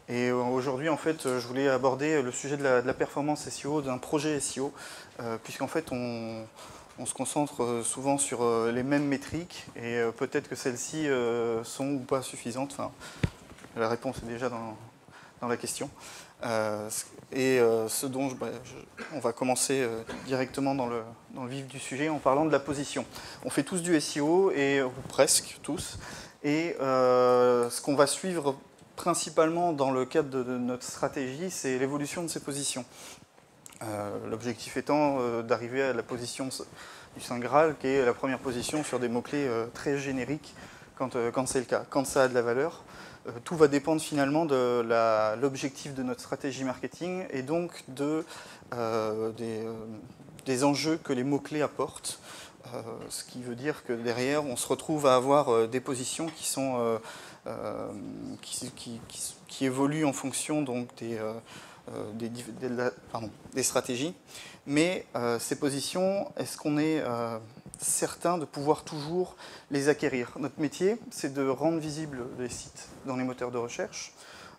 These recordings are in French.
Et aujourd'hui, en fait, je voulais aborder le sujet de la performance SEO d'un projet SEO, puisqu'en fait, on se concentre souvent sur les mêmes métriques, et peut-être que celles-ci sont ou pas suffisantes. Enfin, la réponse est déjà dans la question. Ce dont on va commencer directement dans le vif du sujet en parlant de la position. On fait tous du SEO, ou presque tous, et ce qu'on va suivre principalement dans le cadre de notre stratégie, c'est l'évolution de ces positions. L'objectif étant d'arriver à la position du Saint Graal, qui est la première position sur des mots-clés très génériques quand c'est le cas. Quand ça a de la valeur, tout va dépendre finalement de l'objectif de notre stratégie marketing et donc des enjeux que les mots-clés apportent. Ce qui veut dire que derrière, on se retrouve à avoir des positions qui sont qui évoluent en fonction donc des stratégies. Mais ces positions, est-ce qu'on est certain de pouvoir toujours les acquérir? Notre métier, c'est de rendre visibles les sites dans les moteurs de recherche,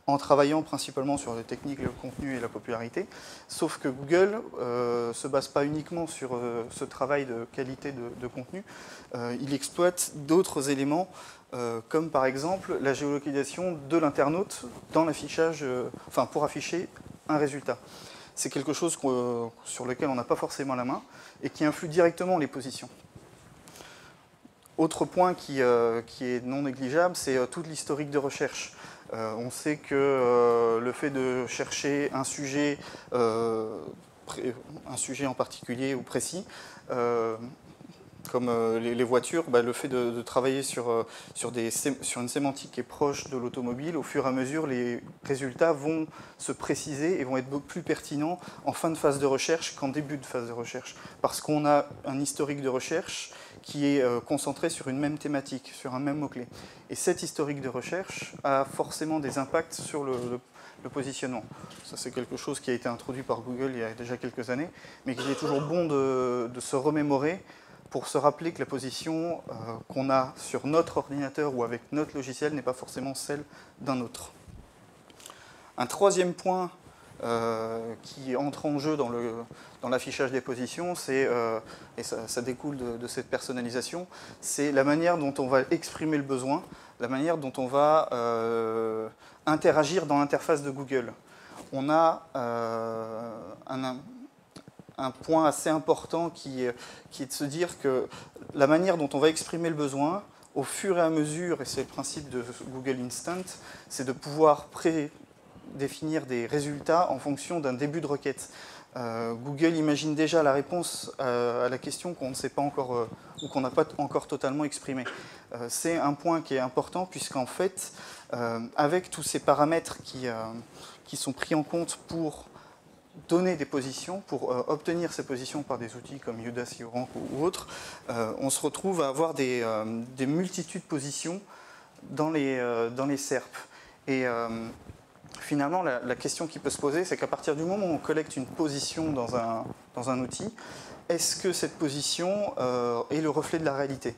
en travaillant principalement sur les techniques, le contenu et la popularité. Sauf que Google ne se base pas uniquement sur ce travail de qualité de contenu. Il exploite d'autres éléments, comme par exemple la géolocalisation de l'internaute dans l'affichage, pour afficher un résultat. C'est quelque chose sur lequel on n'a pas forcément la main et qui influe directement les positions. Autre point qui est non négligeable, c'est toute l'historique de recherche. On sait que le fait de chercher un sujet en particulier ou précis, comme les voitures, le fait de travailler sur une sémantique qui est proche de l'automobile, au fur et à mesure, les résultats vont se préciser et vont être beaucoup plus pertinents en fin de phase de recherche qu'en début de phase de recherche. Parce qu'on a un historique de recherche qui est concentré sur une même thématique, sur un même mot-clé. Et cet historique de recherche a forcément des impacts sur le positionnement. Ça, c'est quelque chose qui a été introduit par Google il y a déjà quelques années, mais qu'il est toujours bon de se remémorer pour se rappeler que la position qu'on a sur notre ordinateur ou avec notre logiciel n'est pas forcément celle d'un autre. Un troisième point qui entre en jeu dans l'affichage des positions, et ça découle de cette personnalisation, c'est la manière dont on va exprimer le besoin, la manière dont on va interagir dans l'interface de Google. On a un point assez important qui est de se dire que la manière dont on va exprimer le besoin, au fur et à mesure, et c'est le principe de Google Instant, c'est de pouvoir prédéfinir des résultats en fonction d'un début de requête. Google imagine déjà la réponse à la question qu'on ne sait pas encore ou qu'on n'a pas encore totalement exprimée. C'est un point qui est important puisqu'en fait, avec tous ces paramètres qui sont pris en compte pour donner des positions, pour obtenir ces positions par des outils comme Udacity Rank ou autres, on se retrouve à avoir des multitudes de positions dans les SERP. Et finalement, la question qui peut se poser, c'est qu'à partir du moment où on collecte une position dans un outil, est-ce que cette position est le reflet de la réalité?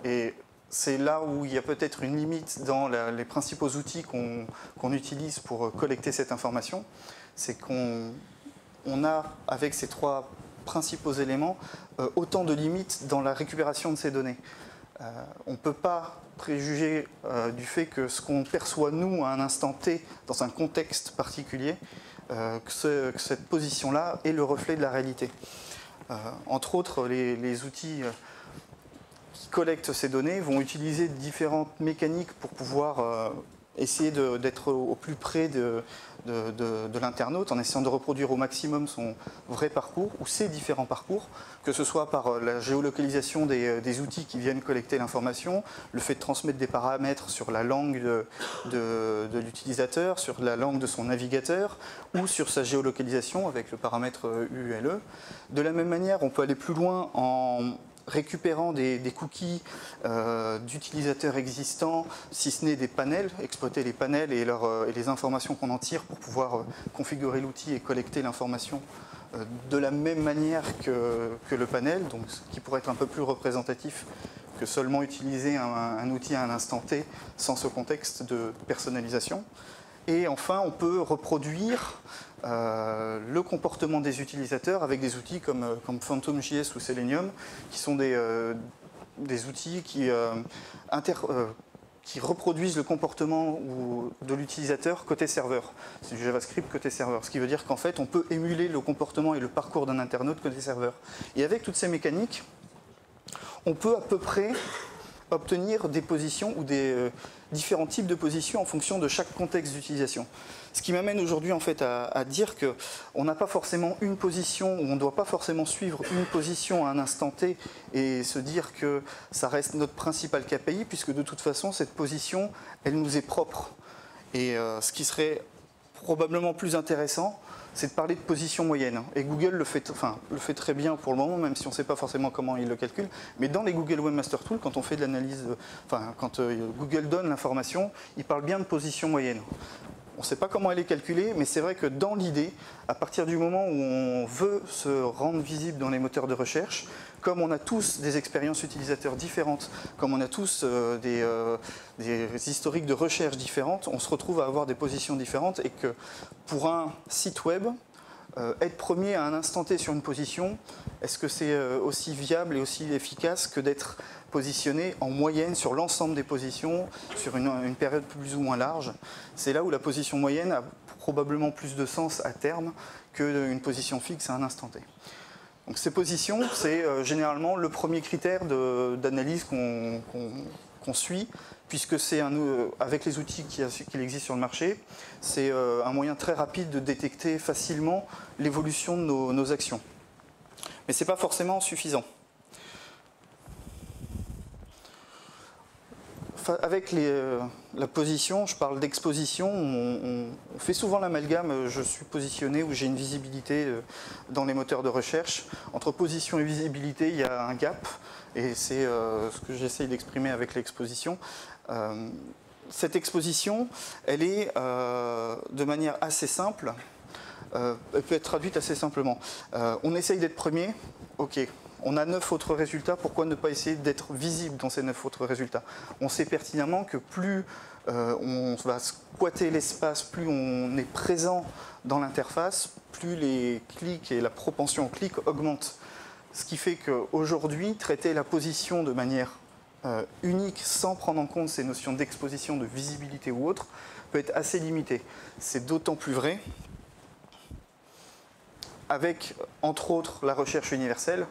Et c'est là où il y a peut-être une limite dans les principaux outils qu'on utilise pour collecter cette information. C'est qu'on a, avec ces trois principaux éléments, autant de limites dans la récupération de ces données. On ne peut pas préjuger du fait que ce qu'on perçoit, nous, à un instant T, dans un contexte particulier, que cette position-là est le reflet de la réalité. Entre autres, les outils qui collectent ces données vont utiliser différentes mécaniques pour pouvoir essayer d'être au plus près de l'internaute, en essayant de reproduire au maximum son vrai parcours ou ses différents parcours, que ce soit par la géolocalisation des outils qui viennent collecter l'information, le fait de transmettre des paramètres sur la langue de l'utilisateur, sur la langue de son navigateur, ou sur sa géolocalisation avec le paramètre ULE. De la même manière, on peut aller plus loin en récupérant des cookies d'utilisateurs existants, si ce n'est des panels, exploiter les panels et les informations qu'on en tire pour pouvoir configurer l'outil et collecter l'information de la même manière que le panel, donc ce qui pourrait être un peu plus représentatif que seulement utiliser un outil à un instant T sans ce contexte de personnalisation. Et enfin, on peut reproduire le comportement des utilisateurs avec des outils comme PhantomJS ou Selenium, qui sont des outils qui reproduisent le comportement de l'utilisateur côté serveur. C'est du JavaScript côté serveur, ce qui veut dire qu'en fait, on peut émuler le comportement et le parcours d'un internaute côté serveur. Et avec toutes ces mécaniques, on peut à peu près obtenir des positions ou des différents types de positions en fonction de chaque contexte d'utilisation. Ce qui m'amène aujourd'hui en fait à dire qu'on n'a pas forcément une position, ou on ne doit pas forcément suivre une position à un instant T et se dire que ça reste notre principal KPI, puisque de toute façon cette position, elle nous est propre. Et ce qui serait probablement plus intéressant, c'est de parler de position moyenne. Et Google le fait très bien pour le moment, même si on ne sait pas forcément comment il le calcule. Mais dans les Google Webmaster Tools, quand on fait de l'analyse, quand Google donne l'information, il parle bien de position moyenne. On ne sait pas comment elle est calculée, mais c'est vrai que dans l'idée, à partir du moment où on veut se rendre visible dans les moteurs de recherche, comme on a tous des expériences utilisateurs différentes, comme on a tous des historiques de recherche différentes, on se retrouve à avoir des positions différentes et que pour un site web, être premier à un instant T sur une position, est-ce que c'est aussi viable et aussi efficace que d'être positionné en moyenne sur l'ensemble des positions sur une période plus ou moins large? C'est là où la position moyenne a probablement plus de sens à terme qu'une position fixe à un instant T. Donc ces positions, c'est généralement le premier critère d'analyse qu'on suit, puisque c'est avec les outils qui existent sur le marché, c'est un moyen très rapide de détecter facilement l'évolution de nos actions. Mais ce n'est pas forcément suffisant. Avec la position, je parle d'exposition, on fait souvent l'amalgame, je suis positionné ou j'ai une visibilité dans les moteurs de recherche. Entre position et visibilité, il y a un gap, et c'est ce que j'essaye d'exprimer avec l'exposition. Cette exposition, elle est de manière assez simple, elle peut être traduite assez simplement. On essaye d'être premier, ok. On a 9 autres résultats, pourquoi ne pas essayer d'être visible dans ces 9 autres résultats? On sait pertinemment que plus on va squatter l'espace, plus on est présent dans l'interface, plus les clics et la propension aux clics augmentent. Ce qui fait qu'aujourd'hui, traiter la position de manière unique sans prendre en compte ces notions d'exposition, de visibilité ou autre, peut être assez limité. C'est d'autant plus vrai avec, entre autres, la recherche universelle,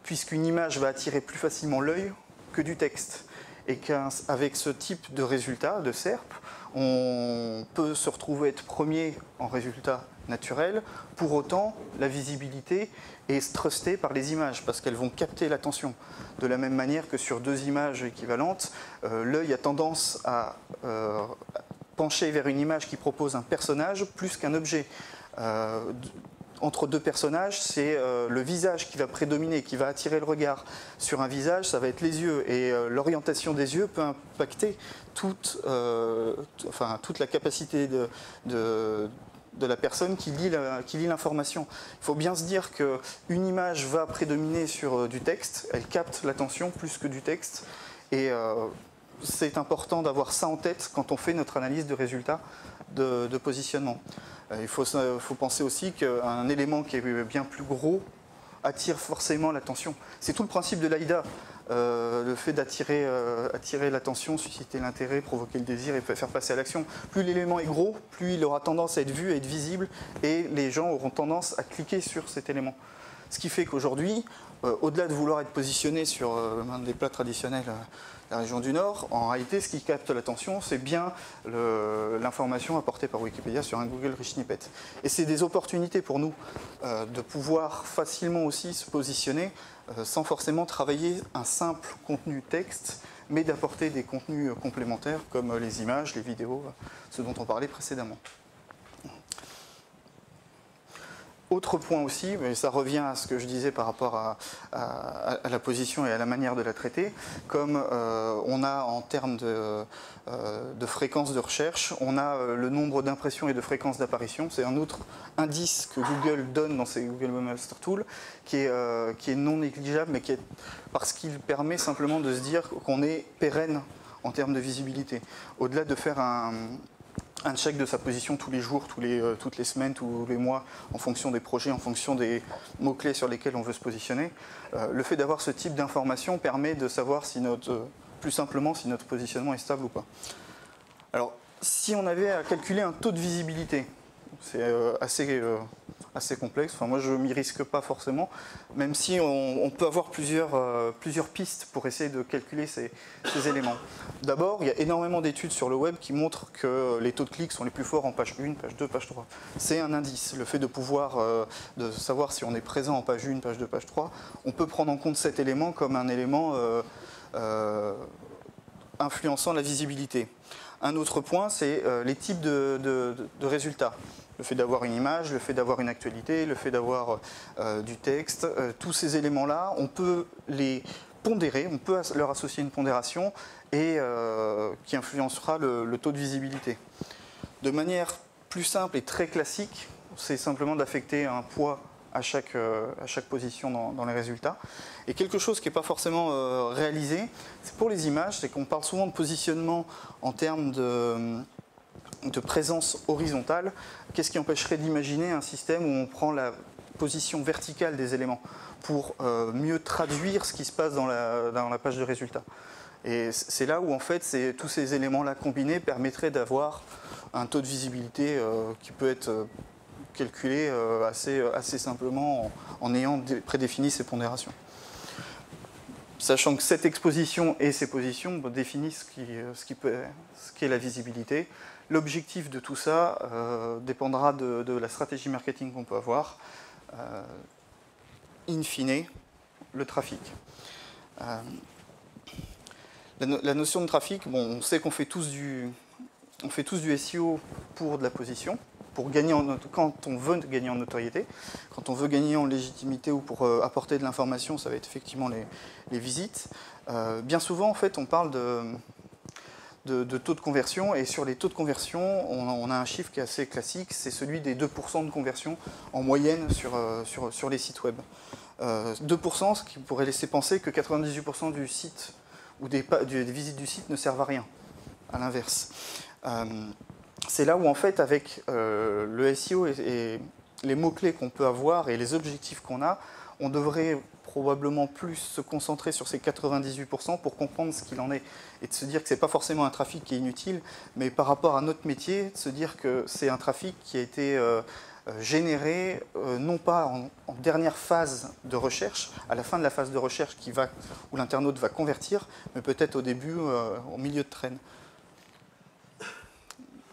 puisqu'une image va attirer plus facilement l'œil que du texte. Et qu'avec ce type de résultat, de SERP, on peut se retrouver être premier en résultat naturel. Pour autant, la visibilité est trustée par les images, parce qu'elles vont capter l'attention. De la même manière que sur 2 images équivalentes, l'œil a tendance à pencher vers une image qui propose un personnage plus qu'un objet. Entre 2 personnages, c'est le visage qui va prédominer, qui va attirer le regard. Sur un visage, ça va être les yeux. Et l'orientation des yeux peut impacter toute la capacité de la personne qui lit l'information. Il faut bien se dire qu'une image va prédominer sur du texte, elle capte l'attention plus que du texte. Et c'est important d'avoir ça en tête quand on fait notre analyse de résultats de positionnement. Il faut penser aussi qu'un élément qui est bien plus gros attire forcément l'attention. C'est tout le principe de l'AIDA, le fait d'attirer l'attention, susciter l'intérêt, provoquer le désir et faire passer à l'action. Plus l'élément est gros, plus il aura tendance à être vu, à être visible, et les gens auront tendance à cliquer sur cet élément. Ce qui fait qu'aujourd'hui, au-delà de vouloir être positionné sur l'un des plats traditionnels de la région du Nord, en réalité, ce qui capte l'attention, c'est bien l'information apportée par Wikipédia sur un Google Rich Snippet. Et c'est des opportunités pour nous de pouvoir facilement aussi se positionner sans forcément travailler un simple contenu texte, mais d'apporter des contenus complémentaires comme les images, les vidéos, ce dont on parlait précédemment. Autre point aussi, mais ça revient à ce que je disais par rapport à la position et à la manière de la traiter, comme on a en termes de fréquence de recherche, on a le nombre d'impressions et de fréquences d'apparition. C'est un autre indice que Google donne dans ses Google Webmaster Tools qui est non négligeable, mais parce qu'il permet simplement de se dire qu'on est pérenne en termes de visibilité. Au-delà de faire un un check de sa position tous les jours, toutes les semaines, tous les mois, en fonction des projets, en fonction des mots-clés sur lesquels on veut se positionner. Le fait d'avoir ce type d'information permet de savoir si plus simplement si notre positionnement est stable ou pas. Alors, si on avait à calculer un taux de visibilité, c'est assez complexe. Enfin, moi, je ne m'y risque pas forcément, même si on peut avoir plusieurs pistes pour essayer de calculer ces éléments. D'abord, il y a énormément d'études sur le web qui montrent que les taux de clics sont les plus forts en page 1, page 2, page 3. C'est un indice. Le fait de pouvoir de savoir si on est présent en page 1, page 2, page 3, on peut prendre en compte cet élément comme un élément influençant la visibilité. Un autre point, c'est les types de résultats. Le fait d'avoir une image, le fait d'avoir une actualité, le fait d'avoir du texte, tous ces éléments-là, on peut les pondérer, on peut leur associer une pondération et qui influencera le taux de visibilité. De manière plus simple et très classique, c'est simplement d'affecter un poids à chaque position dans les résultats. Et quelque chose qui n'est pas forcément réalisé, c'est pour les images, c'est qu'on parle souvent de positionnement en termes de présence horizontale. Qu'est-ce qui empêcherait d'imaginer un système où on prend la position verticale des éléments pour mieux traduire ce qui se passe dans la page de résultats. Et c'est là où en fait tous ces éléments-là combinés permettraient d'avoir un taux de visibilité qui peut être calculé assez simplement en ayant prédéfini ces pondérations. Sachant que cette exposition et ces positions définissent ce qu'est la visibilité. L'objectif de tout ça dépendra de la stratégie marketing qu'on peut avoir. In fine, le trafic. La notion de trafic, bon, on sait qu'on fait tous du SEO pour de la position, quand on veut gagner en notoriété, quand on veut gagner en légitimité ou pour apporter de l'information, ça va être effectivement les visites. Bien souvent, en fait, on parle de taux de conversion, et sur les taux de conversion, on a un chiffre qui est assez classique, c'est celui des 2% de conversion en moyenne sur les sites web. 2%, ce qui pourrait laisser penser que 98% du site ou des visites du site ne servent à rien, à l'inverse. C'est là où, en fait, avec le SEO et les mots-clés qu'on peut avoir et les objectifs qu'on a, on devrait probablement plus se concentrer sur ces 98% pour comprendre ce qu'il en est et de se dire que ce n'est pas forcément un trafic qui est inutile, mais par rapport à notre métier, de se dire que c'est un trafic qui a été généré non pas en dernière phase de recherche, à la fin de la phase de recherche où l'internaute va convertir, mais peut-être au début, au milieu de traîne.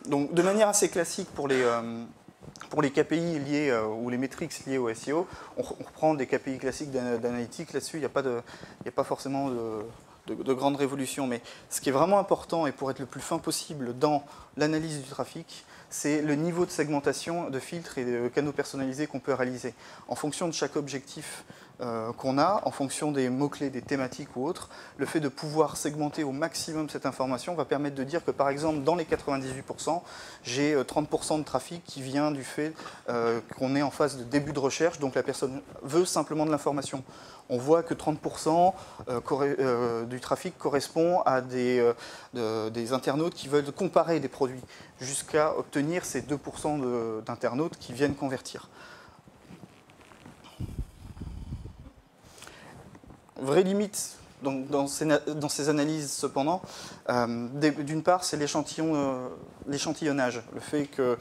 Donc, de manière assez classique pour les KPI liés ou les métriques liées au SEO, on reprend des KPI classiques d'analytique. Là-dessus, il n'y a pas forcément de grande révolution. Mais ce qui est vraiment important, et pour être le plus fin possible dans l'analyse du trafic, c'est le niveau de segmentation, de filtres et de canaux personnalisés qu'on peut réaliser. En fonction de chaque objectif qu'on a, en fonction des mots-clés, des thématiques ou autres, le fait de pouvoir segmenter au maximum cette information va permettre de dire que, par exemple, dans les 98%, j'ai 30% de trafic qui vient du fait qu'on est en phase de début de recherche, donc la personne veut simplement de l'information. On voit que 30% du trafic correspond à des internautes qui veulent comparer des produits, jusqu'à obtenir ces 2% d'internautes qui viennent convertir. Vraie limite dans ces analyses, cependant, d'une part, c'est l'échantillonnage. Le fait que,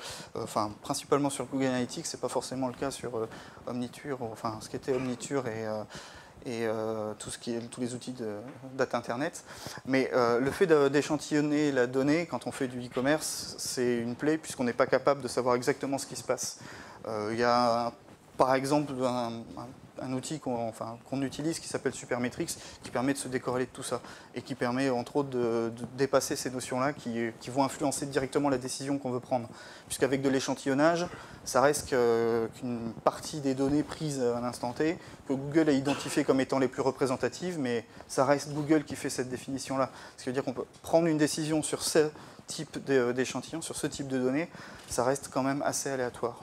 principalement sur Google Analytics, ce n'est pas forcément le cas sur Omniture, enfin ce qui était Omniture et tous les outils de data internet. Mais le fait d'échantillonner la donnée quand on fait du e-commerce, c'est une plaie puisqu'on n'est pas capable de savoir exactement ce qui se passe. Il y a par exemple un outil qu'on utilise qui s'appelle Supermetrics, qui permet de se décorréler de tout ça et qui permet entre autres de dépasser ces notions-là qui vont influencer directement la décision qu'on veut prendre. Puisqu'avec de l'échantillonnage, ça reste qu'une partie des données prises à l'instant T, que Google a identifiées comme étant les plus représentatives, mais ça reste Google qui fait cette définition-là. Ce qui veut dire qu'on peut prendre une décision sur ce type d'échantillon, sur ce type de données, ça reste quand même assez aléatoire.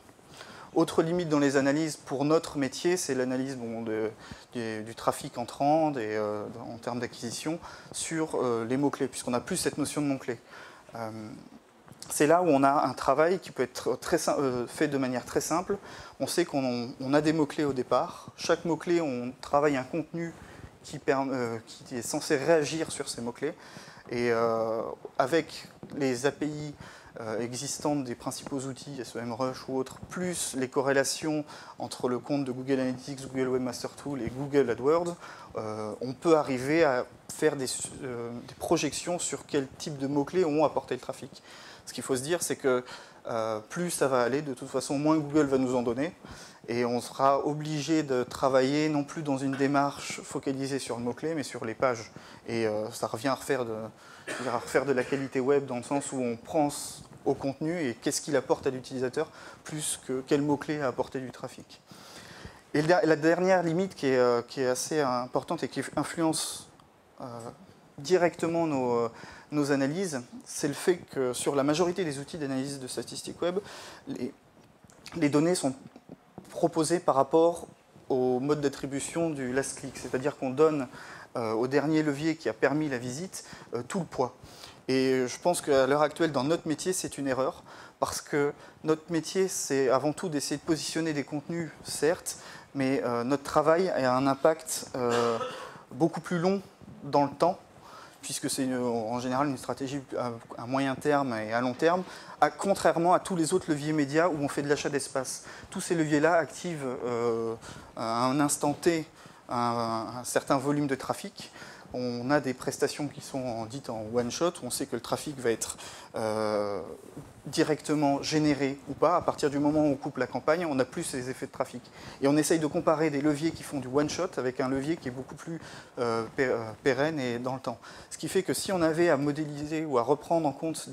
Autre limite dans les analyses pour notre métier, c'est l'analyse du trafic entrant en termes d'acquisition sur les mots-clés, puisqu'on n'a plus cette notion de mots-clés. c'est là où on a un travail qui peut être fait de manière très simple. On sait qu'on a des mots-clés au départ. Chaque mot-clé, on travaille un contenu qui est censé réagir sur ces mots-clés. Et avec les API existantes des principaux outils, SEMrush ou autres, plus les corrélations entre le compte de Google Analytics, Google Webmaster Tool et Google AdWords, on peut arriver à faire des projections sur quel type de mots-clés ont apporté le trafic. Ce qu'il faut se dire, c'est que plus ça va aller, de toute façon, moins Google va nous en donner. Et on sera obligé de travailler non plus dans une démarche focalisée sur le mot-clé, mais sur les pages. Et ça revient à refaire de la qualité web dans le sens où on pense au contenu et qu'est-ce qu'il apporte à l'utilisateur, plus que quel mot-clé a apporté du trafic. Et la dernière limite qui est assez importante et qui influence directement nos analyses, c'est le fait que sur la majorité des outils d'analyse de statistiques web, les données sont proposées par rapport au mode d'attribution du last click, c'est-à-dire qu'on donne au dernier levier qui a permis la visite tout le poids. Et je pense qu'à l'heure actuelle, dans notre métier, c'est une erreur, parce que notre métier, c'est avant tout d'essayer de positionner des contenus, certes, mais notre travail a un impact beaucoup plus long dans le temps, puisque c'est en général une stratégie à moyen terme et à long terme, contrairement à tous les autres leviers médias où on fait de l'achat d'espace. Tous ces leviers-là activent à un instant T un certain volume de trafic. On a des prestations qui sont dites en one-shot, où on sait que le trafic va être directement généré ou pas. À partir du moment où on coupe la campagne, on n'a plus ces effets de trafic. Et on essaye de comparer des leviers qui font du one-shot avec un levier qui est beaucoup plus pérenne et dans le temps. Ce qui fait que si on avait à modéliser ou à reprendre en compte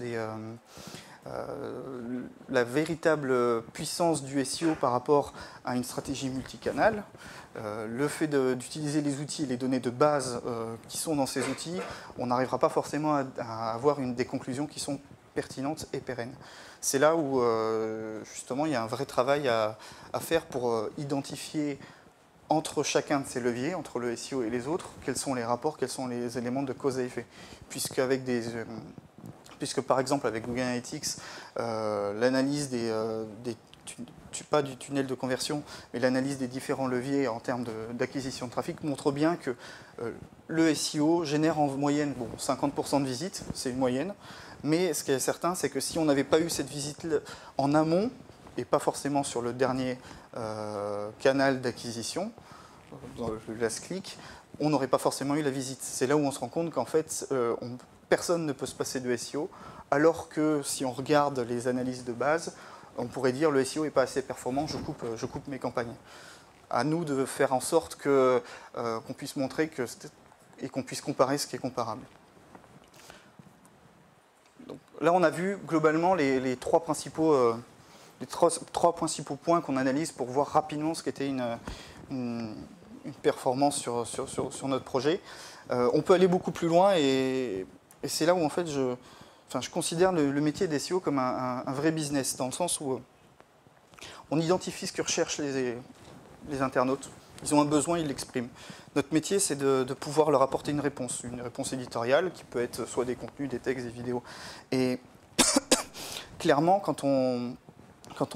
la véritable puissance du SEO par rapport à une stratégie multicanale, le fait d'utiliser les outils et les données de base qui sont dans ces outils, on n'arrivera pas forcément à avoir des conclusions qui sont pertinentes et pérennes. C'est là où justement il y a un vrai travail à faire pour identifier entre chacun de ces leviers, entre le SEO et les autres, quels sont les rapports, quels sont les éléments de cause à effet. Puisque par exemple avec Google Analytics, l'analyse pas du tunnel de conversion, mais l'analyse des différents leviers en termes d'acquisition de trafic montre bien que le SEO génère en moyenne 50% de visites, c'est une moyenne, mais ce qui est certain, c'est que si on n'avait pas eu cette visite en amont, et pas forcément sur le dernier canal d'acquisition, dans le last click, on n'aurait pas forcément eu la visite. C'est là où on se rend compte qu'en fait, personne ne peut se passer de SEO, alors que si on regarde les analyses de base, on pourrait dire le SEO n'est pas assez performant, je coupe mes campagnes. À nous de faire en sorte qu'on puisse montrer et qu'on puisse comparer ce qui est comparable. Donc, là, on a vu globalement les trois principaux points qu'on analyse pour voir rapidement ce qu'était une performance sur notre projet. On peut aller beaucoup plus loin et c'est là où en fait je considère le métier d'SEO comme un vrai business, dans le sens où on identifie ce que recherchent les internautes. Ils ont un besoin, ils l'expriment. Notre métier, c'est de pouvoir leur apporter une réponse éditoriale qui peut être soit des contenus, des textes, des vidéos. Et clairement, quand on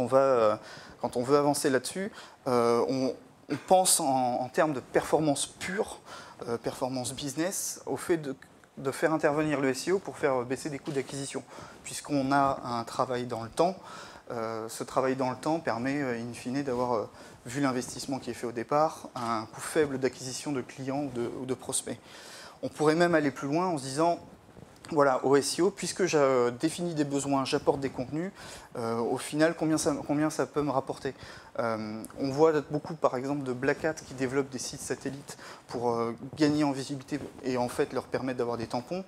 veut avancer là-dessus, on pense en termes de performance pure, performance business, au fait de faire intervenir le SEO pour faire baisser des coûts d'acquisition, puisqu'on a un travail dans le temps. Ce travail dans le temps permet, in fine, d'avoir vu l'investissement qui est fait au départ, un coût faible d'acquisition de clients ou de prospects. On pourrait même aller plus loin en se disant, voilà, au SEO, puisque je définis des besoins, j'apporte des contenus, au final, combien ça peut me rapporter? On voit beaucoup, par exemple, de Black Hat qui développent des sites satellites pour gagner en visibilité et en fait leur permettre d'avoir des tampons.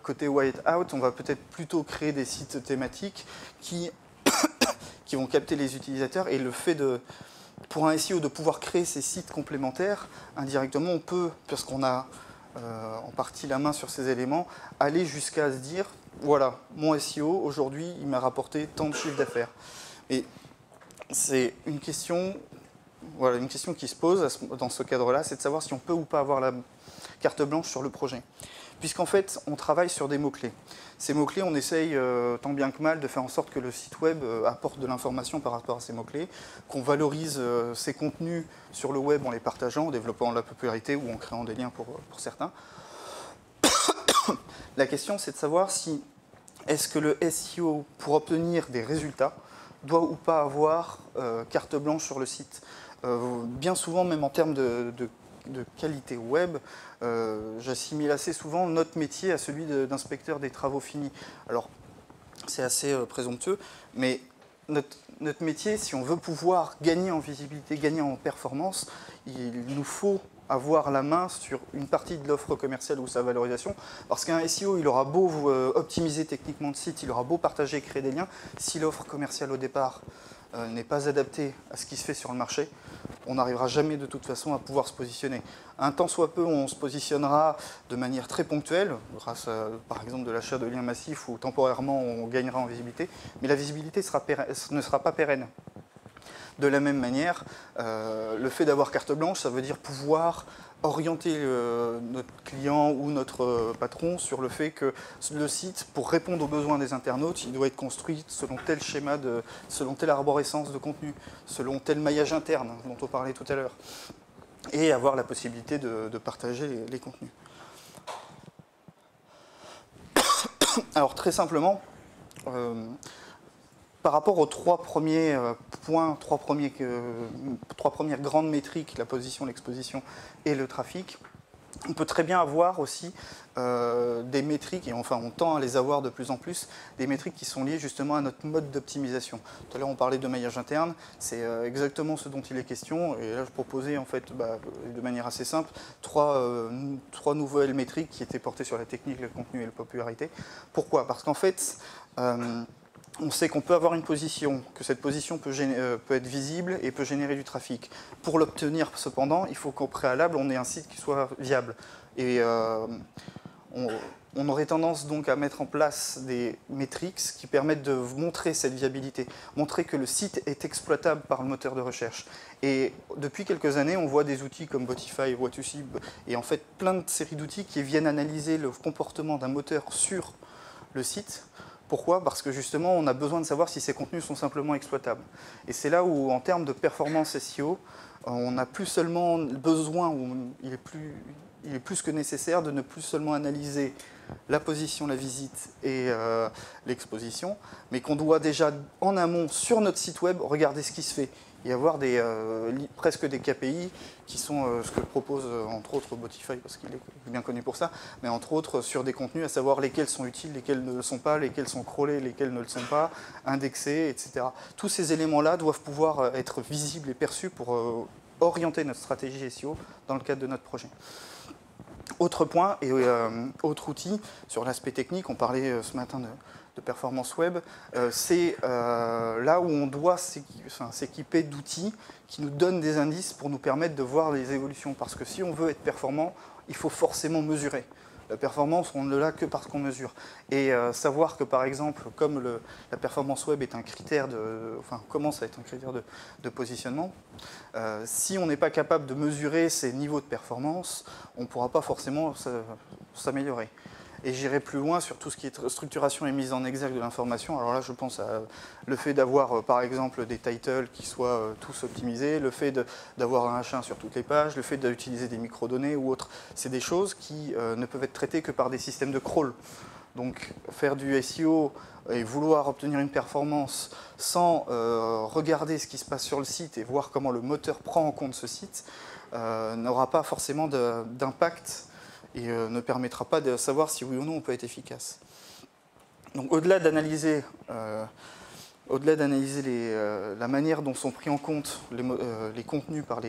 Côté Whiteout, on va peut-être plutôt créer des sites thématiques qui vont capter les utilisateurs, et le fait pour un SEO de pouvoir créer ces sites complémentaires, indirectement, on peut, parce qu'on a en partie la main sur ces éléments, aller jusqu'à se dire, voilà, mon SEO, aujourd'hui, il m'a rapporté tant de chiffres d'affaires. Et c'est une question qui se pose dans ce cadre-là, c'est de savoir si on peut ou pas avoir carte blanche sur le projet. Puisqu'en fait, on travaille sur des mots-clés. Ces mots-clés, on essaye tant bien que mal de faire en sorte que le site web apporte de l'information par rapport à ces mots-clés, qu'on valorise ces contenus sur le web en les partageant, en développant la popularité ou en créant des liens pour certains. La question, c'est de savoir si est-ce que le SEO, pour obtenir des résultats, doit ou pas avoir carte blanche sur le site. Bien souvent, même en termes de qualité web, j'assimile assez souvent notre métier à celui d'inspecteur des travaux finis. Alors, c'est assez présomptueux, mais notre métier, si on veut pouvoir gagner en visibilité, gagner en performance, il nous faut avoir la main sur une partie de l'offre commerciale ou sa valorisation, parce qu'un SEO, il aura beau optimiser techniquement le site, il aura beau partager, créer des liens, si l'offre commerciale au départ n'est pas adaptée à ce qui se fait sur le marché, on n'arrivera jamais de toute façon à pouvoir se positionner. Un tant soit peu, on se positionnera de manière très ponctuelle, grâce à, par exemple, de l'achat de liens massifs où temporairement on gagnera en visibilité, mais la visibilité ne sera pas pérenne. De la même manière, le fait d'avoir carte blanche, ça veut dire pouvoir orienter notre client ou notre patron sur le fait que le site, pour répondre aux besoins des internautes, il doit être construit selon tel schéma, selon telle arborescence de contenu, selon tel maillage interne dont on parlait tout à l'heure, et avoir la possibilité de partager les contenus. Alors très simplement, par rapport aux trois premiers points, trois premières grandes métriques, la position, l'exposition et le trafic, on peut très bien avoir aussi des métriques, et enfin on tend à les avoir de plus en plus, des métriques qui sont liées justement à notre mode d'optimisation. Tout à l'heure on parlait de maillage interne, c'est exactement ce dont il est question, et là je proposais en fait de manière assez simple trois nouvelles métriques qui étaient portées sur la technique, le contenu et la popularité. Pourquoi? Parce qu'en fait, on sait qu'on peut avoir une position, que cette position peut être visible et peut générer du trafic. Pour l'obtenir, cependant, il faut qu'au préalable, on ait un site qui soit viable. Et on aurait tendance donc à mettre en place des métriques qui permettent de montrer cette viabilité, montrer que le site est exploitable par le moteur de recherche. Et depuis quelques années, on voit des outils comme Botify, What2See, et en fait plein de séries d'outils qui viennent analyser le comportement d'un moteur sur le site. Pourquoi? Parce que justement, on a besoin de savoir si ces contenus sont simplement exploitables. Et c'est là où, en termes de performance SEO, on n'a plus seulement besoin, ou il est plus que nécessaire de ne plus seulement analyser la position, la visite et l'exposition, mais qu'on doit déjà en amont, sur notre site web, regarder ce qui se fait et avoir presque des KPI qui sont ce que propose entre autres Botify, parce qu'il est bien connu pour ça, mais entre autres sur des contenus, à savoir lesquels sont utiles, lesquels ne le sont pas, lesquels sont crawlés, lesquels ne le sont pas, indexés, etc. Tous ces éléments-là doivent pouvoir être visibles et perçus pour orienter notre stratégie SEO dans le cadre de notre projet. Autre point et autre outil sur l'aspect technique, on parlait ce matin de performance web, c'est là où on doit s'équiper d'outils qui nous donnent des indices pour nous permettre de voir les évolutions. Parce que si on veut être performant, il faut forcément mesurer. La performance, on ne l'a que parce qu'on mesure. Et savoir que, par exemple, comme la performance web est un critère commence à être un critère de positionnement, si on n'est pas capable de mesurer ces niveaux de performance, on ne pourra pas forcément s'améliorer. Et j'irai plus loin sur tout ce qui est structuration et mise en exergue de l'information. Alors là, je pense à le fait d'avoir, par exemple, des titles qui soient tous optimisés, le fait d'avoir un H1 sur toutes les pages, le fait d'utiliser des microdonnées ou autres. C'est des choses qui ne peuvent être traitées que par des systèmes de crawl. Donc, faire du SEO et vouloir obtenir une performance sans regarder ce qui se passe sur le site et voir comment le moteur prend en compte ce site n'aura pas forcément d'impact et ne permettra pas de savoir si oui ou non on peut être efficace. Donc au-delà d'analyser la manière dont sont pris en compte les contenus par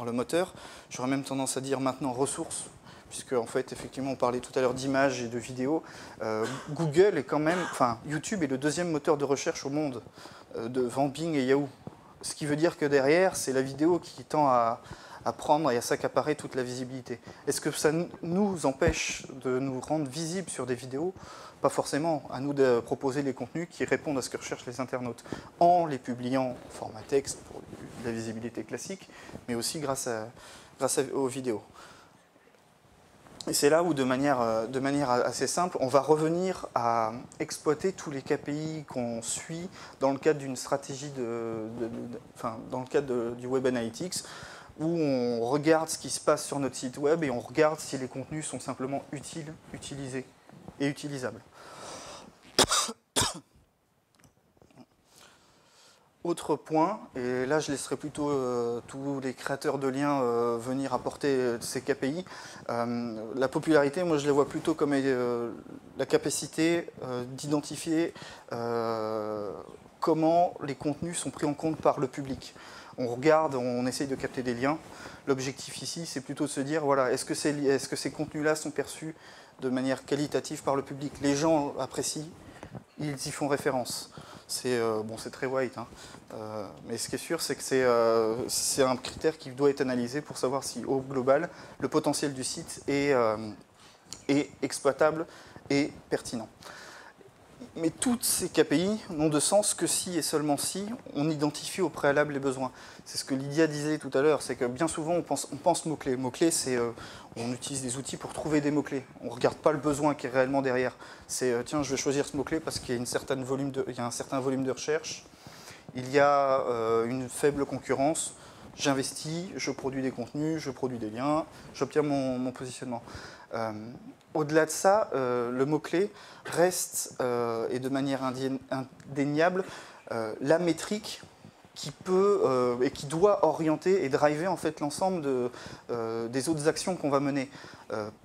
le moteur, j'aurais même tendance à dire maintenant ressources, puisque en fait effectivement on parlait tout à l'heure d'images et de vidéos. Google est quand même, YouTube est le deuxième moteur de recherche au monde, devant Bing et Yahoo. Ce qui veut dire que derrière, c'est la vidéo qui tend à prendre et à s'accaparer toute la visibilité. Est-ce que ça nous empêche de nous rendre visibles sur des vidéos? Pas forcément. À nous de proposer les contenus qui répondent à ce que recherchent les internautes, en les publiant en format texte pour la visibilité classique, mais aussi grâce aux vidéos. Et c'est là où, de manière assez simple, on va revenir à exploiter tous les KPI qu'on suit dans le cadre d'une stratégie dans le cadre du Web Analytics, où on regarde ce qui se passe sur notre site web et on regarde si les contenus sont simplement utiles, utilisés et utilisables. Autre point, et là je laisserai plutôt tous les créateurs de liens venir apporter ces KPI. La popularité, moi je les vois plutôt comme la capacité d'identifier comment les contenus sont pris en compte par le public. On regarde, on essaye de capter des liens. L'objectif ici, c'est plutôt de se dire, voilà, est-ce que ces contenus-là sont perçus de manière qualitative par le public? Les gens apprécient, ils y font référence. C'est très white, hein. Mais ce qui est sûr, c'est que c'est un critère qui doit être analysé pour savoir si, au global, le potentiel du site est exploitable et pertinent. Mais toutes ces KPI n'ont de sens que si et seulement si on identifie au préalable les besoins. C'est ce que Lydia disait tout à l'heure, c'est que bien souvent on pense mots-clés. Mots-clés, c'est on utilise des outils pour trouver des mots-clés. On ne regarde pas le besoin qui est réellement derrière. C'est tiens, je vais choisir ce mot-clé parce qu'il y a un certain volume de recherche, il y a une faible concurrence, j'investis, je produis des contenus, je produis des liens, j'obtiens mon positionnement. Au-delà de ça, le mot-clé reste, et de manière indéniable, la métrique qui peut et qui doit orienter et driver en fait l'ensemble des autres actions qu'on va mener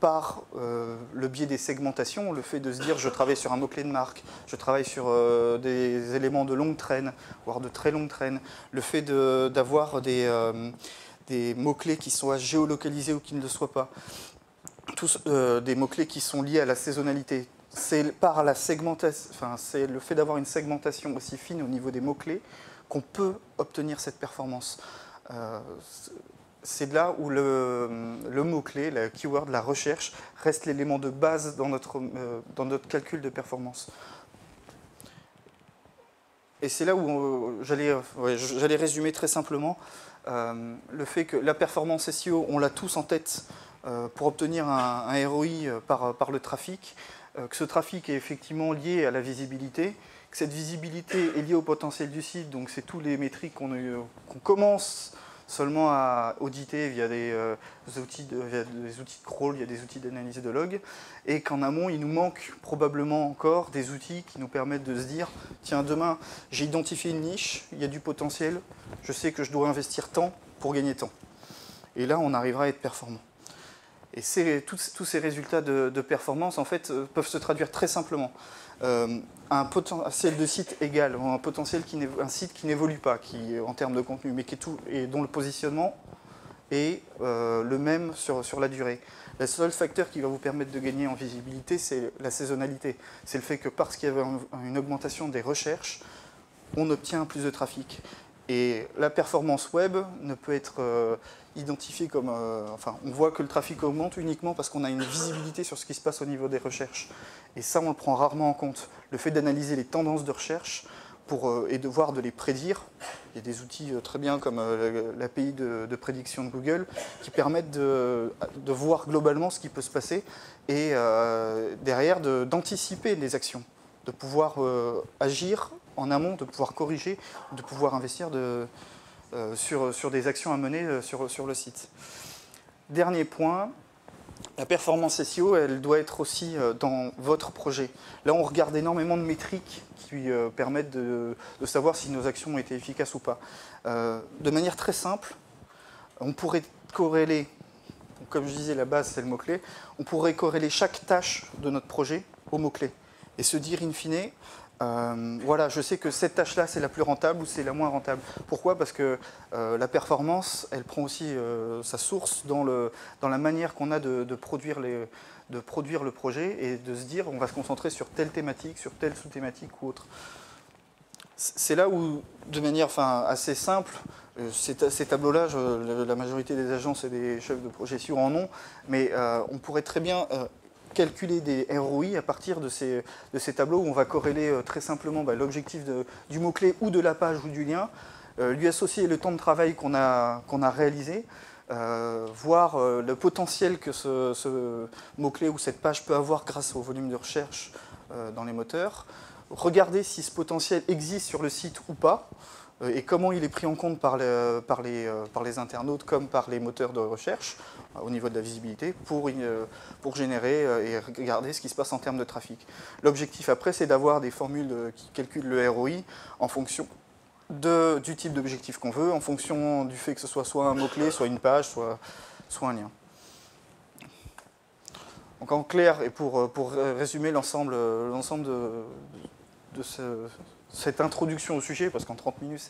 par le biais des segmentations, le fait de se dire je travaille sur un mot-clé de marque, je travaille sur des éléments de longue traîne, voire de très longue traîne, le fait d'avoir des mots-clés qui soient géolocalisés ou qui ne le soient pas. Tous des mots-clés qui sont liés à la saisonnalité. C'est par la segmentation, c'est le fait d'avoir une segmentation aussi fine au niveau des mots-clés qu'on peut obtenir cette performance. C'est là où le mot-clé, la keyword, la recherche, reste l'élément de base dans notre calcul de performance. Et c'est là où j'allais résumer très simplement le fait que la performance SEO, on l'a tous en tête, pour obtenir un ROI par le trafic, que ce trafic est effectivement lié à la visibilité, que cette visibilité est liée au potentiel du site, donc c'est tous les métriques qu'on commence seulement à auditer via des outils de crawl, il y a des outils d'analyse de log, et qu'en amont, il nous manque probablement encore des outils qui nous permettent de se dire, tiens, demain, j'ai identifié une niche, il y a du potentiel, je sais que je dois investir tant pour gagner tant. Et là, on arrivera à être performant. Et tous ces résultats de performance en fait, peuvent se traduire très simplement. Un potentiel de site égal, un site qui n'évolue pas en termes de contenu, mais et dont le positionnement est le même sur la durée. Le seul facteur qui va vous permettre de gagner en visibilité, c'est la saisonnalité. C'est le fait que parce qu'il y avait une augmentation des recherches, on obtient plus de trafic. Et la performance web ne peut être identifiée comme... on voit que le trafic augmente uniquement parce qu'on a une visibilité sur ce qui se passe au niveau des recherches. Et ça, on le prend rarement en compte. Le fait d'analyser les tendances de recherche et de les prédire, il y a des outils très bien comme l'API de prédiction de Google qui permettent de voir globalement ce qui peut se passer et derrière d'anticiper les actions, de pouvoir agir en amont, de pouvoir corriger, de pouvoir investir sur des actions à mener sur le site. Dernier point, la performance SEO, elle doit être aussi dans votre projet. Là, on regarde énormément de métriques qui permettent de savoir si nos actions ont été efficaces ou pas. De manière très simple, on pourrait corréler, comme je disais, la base c'est le mot-clé, on pourrait corréler chaque tâche de notre projet au mot-clé et se dire in fine, voilà, je sais que cette tâche-là, c'est la plus rentable ou c'est la moins rentable. Pourquoi? Parce que la performance, elle prend aussi sa source dans la manière qu'on a de produire le projet et de se dire on va se concentrer sur telle thématique, sur telle sous-thématique ou autre. C'est là où, de manière assez simple, ces tableaux-là, la majorité des agences et des chefs de projet SEO en ont, mais on pourrait très bien calculer des ROI à partir de ces tableaux où on va corréler très simplement l'objectif du mot-clé ou de la page ou du lien, lui associer le temps de travail qu'on a réalisé, voir le potentiel que ce mot-clé ou cette page peut avoir grâce au volume de recherche dans les moteurs, regarder si ce potentiel existe sur le site ou pas, et comment il est pris en compte par les internautes comme par les moteurs de recherche au niveau de la visibilité pour générer et regarder ce qui se passe en termes de trafic. L'objectif après, c'est d'avoir des formules qui calculent le ROI en fonction du type d'objectif qu'on veut, en fonction du fait que ce soit un mot-clé, soit une page, soit un lien. Donc en clair, et pour résumer l'ensemble de cette introduction au sujet, parce qu'en 30 minutes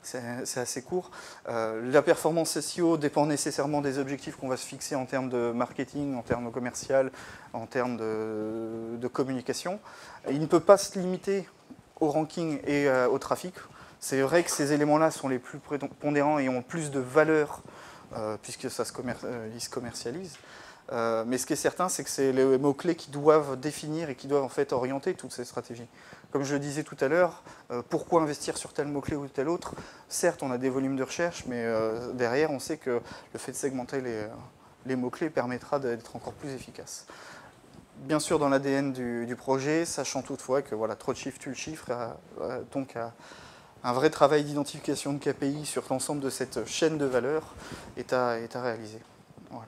c'est assez court, la performance SEO dépend nécessairement des objectifs qu'on va se fixer en termes de marketing, en termes commercial, en termes de communication. Il ne peut pas se limiter au ranking et au trafic. C'est vrai que ces éléments-là sont les plus prépondérants et ont plus de valeur puisque ça ils se commercialisent. Mais ce qui est certain, c'est que c'est les mots-clés qui doivent définir et qui doivent en fait orienter toutes ces stratégies. Comme je le disais tout à l'heure, pourquoi investir sur tel mot-clé ou tel autre? Certes, on a des volumes de recherche, mais derrière, on sait que le fait de segmenter les mots-clés permettra d'être encore plus efficace. Bien sûr, dans l'ADN du projet, sachant toutefois que voilà, trop de chiffres tue le chiffre, donc un vrai travail d'identification de KPI sur l'ensemble de cette chaîne de valeur est à réaliser. Voilà.